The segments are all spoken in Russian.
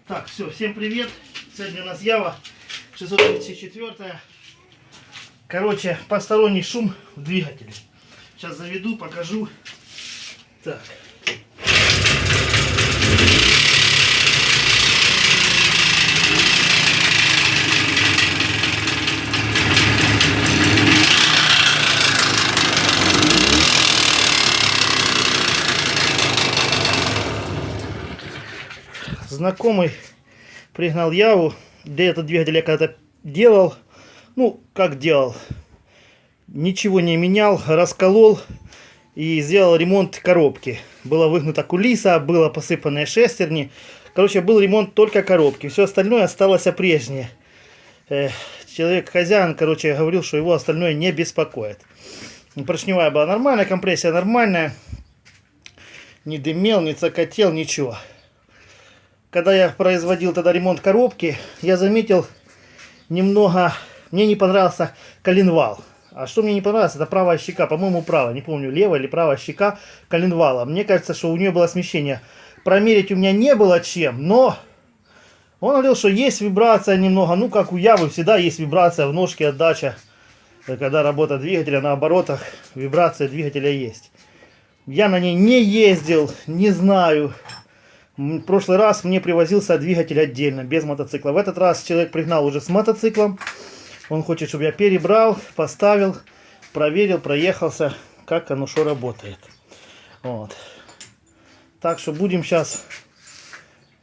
Так, все, всем привет. Сегодня у нас Ява 634. Короче, посторонний шум в двигателе. Сейчас заведу, покажу. Так. Знакомый пригнал Яву, где этот двигатель я когда-то делал. Ну, как делал? Ничего не менял, расколол и сделал ремонт коробки. Была выгнута кулиса, было посыпанные шестерни. Короче, был ремонт только коробки. Все остальное осталось прежнее. Человек-хозяин, короче, говорил, что его остальное не беспокоит. Поршневая была нормальная, компрессия нормальная. Не дымел, не цокотел, ничего. Когда я производил тогда ремонт коробки, я заметил немного... Мне не понравился коленвал. А что мне не понравилось, это правая щека. По-моему, правая. Не помню, левая или правая щека коленвала. Мне кажется, что у нее было смещение. Промерить у меня не было чем, но... Он говорил, что есть вибрация немного. Ну, как у Явы, всегда есть вибрация в ножке, отдача. Когда работа двигателя на оборотах, вибрация двигателя есть. Я на ней не ездил, не знаю. В прошлый раз мне привозился двигатель отдельно, без мотоцикла. В этот раз человек пригнал уже с мотоциклом. Он хочет, чтобы я перебрал, поставил, проверил, проехался, как оно что работает. Вот. Так что будем сейчас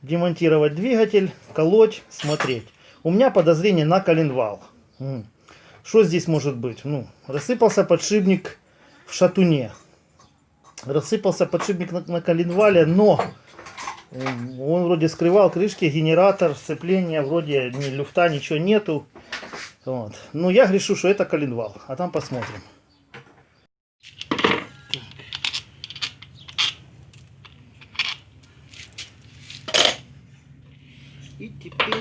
демонтировать двигатель, колоть, смотреть. У меня подозрение на коленвал. Что здесь может быть? Ну, рассыпался подшипник в шатуне. Рассыпался подшипник на коленвале, но... Он вроде скрывал крышки, генератор, сцепление, вроде ни люфта, ничего нету. Вот. Но я грешу, что это коленвал. А там посмотрим. И теперь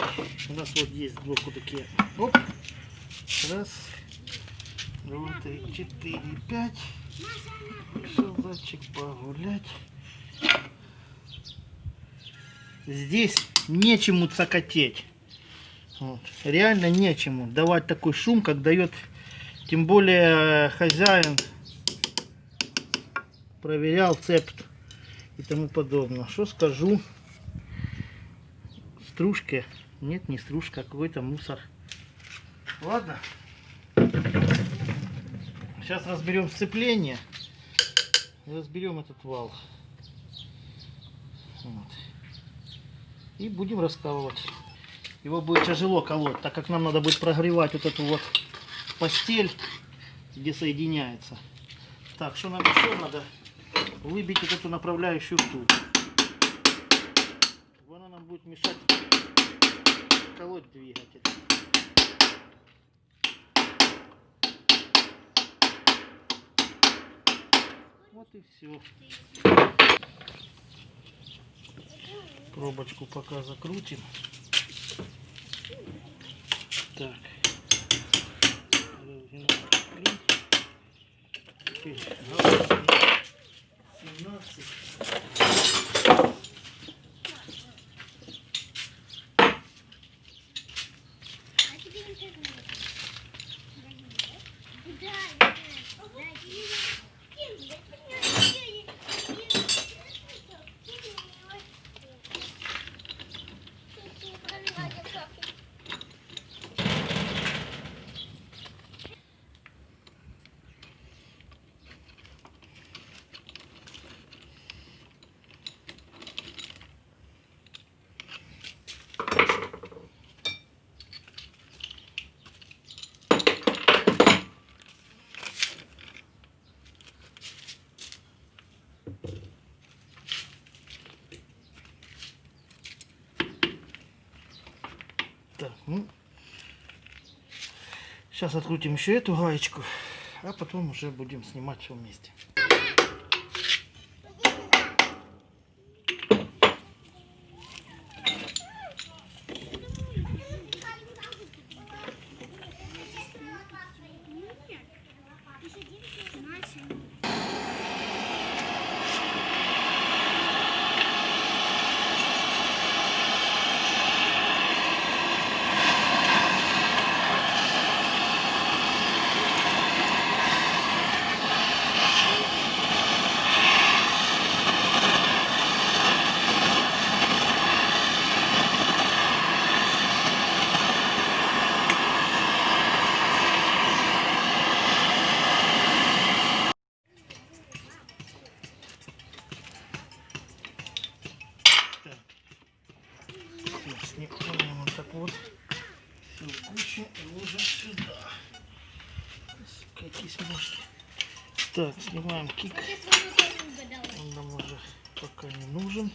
у нас вот есть сбоку такие. Оп. Раз, два, три, четыре, пять. Пошел зайчик погулять. Здесь нечему цокотеть. Вот. Реально нечему давать такой шум, как дает, тем более хозяин проверял цепь и тому подобное. Что скажу? Стружки. Нет, не стружка, какой-то мусор. Ладно. Сейчас разберем сцепление. Разберем этот вал. Вот. И будем раскалывать. Его будет тяжело колоть, так как нам надо будет прогревать вот эту вот постель, где соединяется. Так, что нам еще надо? Выбить вот эту направляющую втулку. Она нам будет мешать колоть двигатель. Вот и все. Пробочку пока закрутим. Так. 17. Так, ну, сейчас открутим еще эту гаечку, а потом уже будем снимать все вместе. Так, снимаем кик. Он нам уже пока не нужен.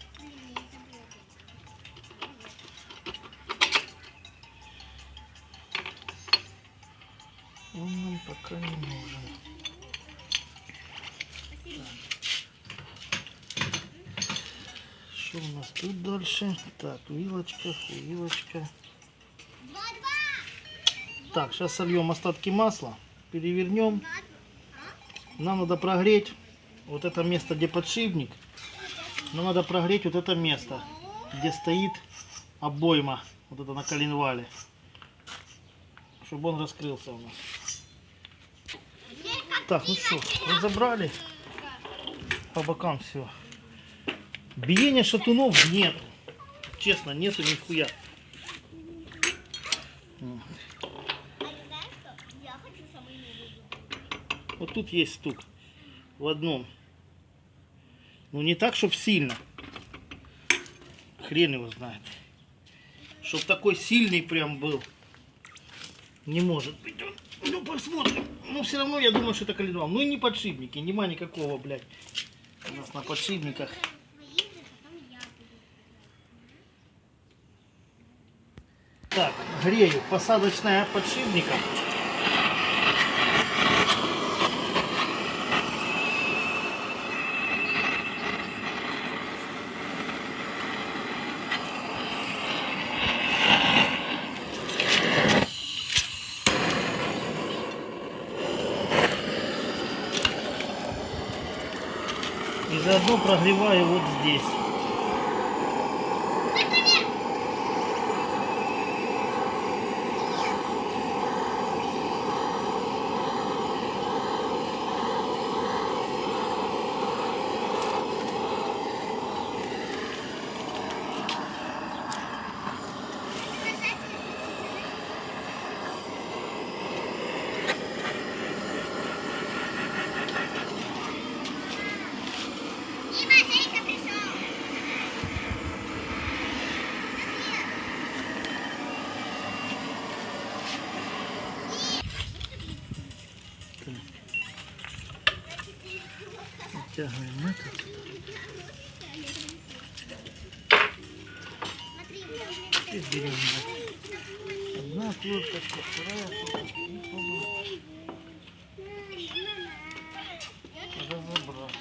Он нам пока не нужен. Что у нас тут дальше? Так, вилочка, вилочка. Так, сейчас сольем остатки масла, перевернем. Нам надо прогреть вот это место, где подшипник. Нам надо прогреть вот это место, где стоит обойма, вот это на коленвале, чтобы он раскрылся у нас. Так, ну что, разобрали по бокам все. Биения шатунов нет. Честно, нету нихуя. Вот тут есть стук. В одном. Ну не так, чтоб сильно. Хрен его знает. Чтоб такой сильный прям был. Не может быть. Ну посмотрим. Но все равно я думаю, что это коленвал. Ну и не подшипники. Нема никакого, блядь. У нас на подшипниках. Так, грею посадочная подшипника. И заодно прогреваю вот здесь. Вытягиваем это. И берем одна отверточка, вторая отверточка и пробуем разобрать.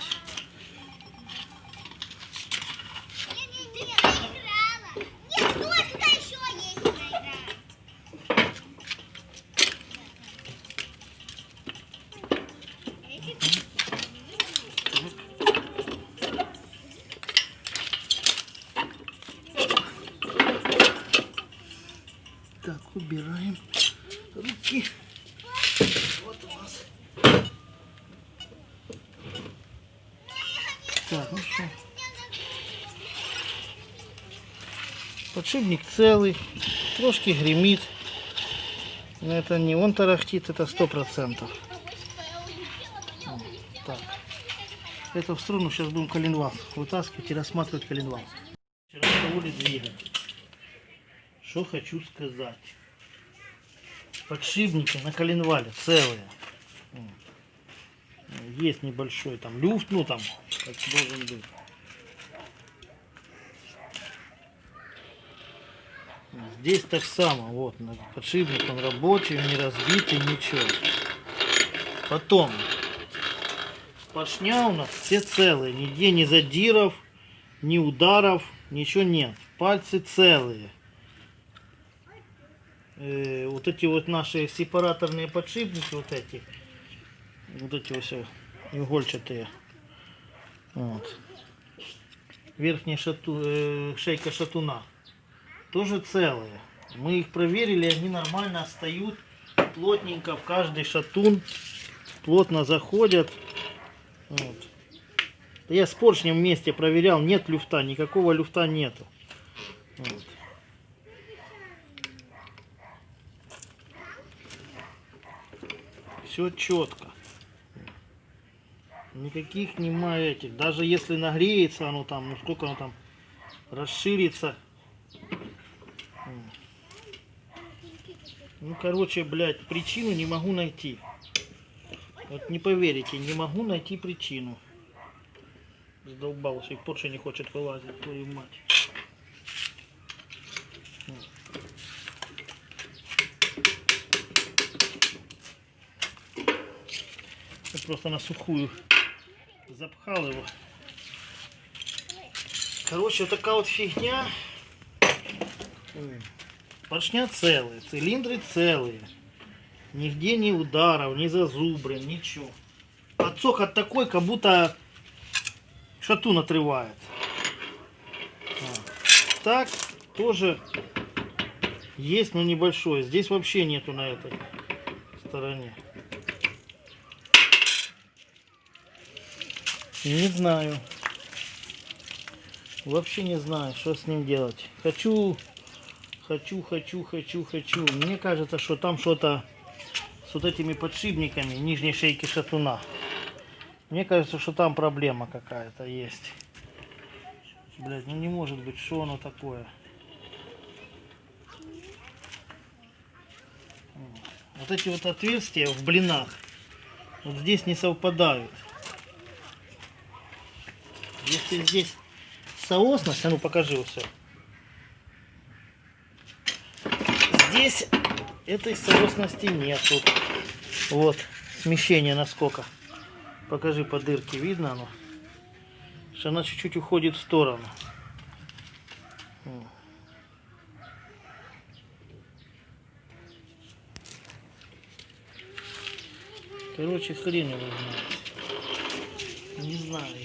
Так, убираем руки. Вот у нас. Так, ну что. Подшипник целый, трошки гремит. Но это не он тарахтит, это 100%. Так. Это в струну сейчас будем коленвал вытаскивать и рассматривать коленвал. Разговори двигатель. Что хочу сказать. Подшипники на коленвале целые. Есть небольшой там люфт, ну там, как должен быть. Здесь так само, вот, подшипник он рабочий, не разбитый, ничего. Потом, поршня у нас все целые, нигде ни задиров, ни ударов, ничего нет. Пальцы целые. Вот эти вот наши сепараторные подшипники, вот эти вот все игольчатые. Вот. Верхняя шейка шатуна тоже целые. Мы их проверили, они нормально остают плотненько в каждый шатун, плотно заходят. Вот. Я с поршнем вместе проверял, нет люфта, никакого люфта нету. Вот. Все четко. Никаких нема этих. Даже если нагреется оно там, ну сколько оно там расширится. Ну короче, блядь, причину не могу найти. Вот не поверите, не могу найти причину. Задолбался, и Порше не хочет вылазить, твою мать. Я просто на сухую запхал его. Короче, вот такая вот фигня. Поршня целые, цилиндры целые. Нигде ни ударов, ни зазубрин, ничего. Отсох от такой, как будто шатун отрывает. Так тоже есть, но небольшой. Здесь вообще нету на этой стороне. Не знаю. Вообще не знаю, что с ним делать. Хочу. Мне кажется, что там что-то с вот этими подшипниками нижней шейки шатуна. Мне кажется, что там проблема какая-то есть. Блять, ну не может быть, что оно такое. Вот эти вот отверстия в блинах вот здесь не совпадают. Если здесь соосность, а ну покажи все. Здесь этой соосности нету. Вот смещение насколько. Покажи по дырке, видно оно? Что она чуть-чуть уходит в сторону. Короче, хрен его знает. Не знаю.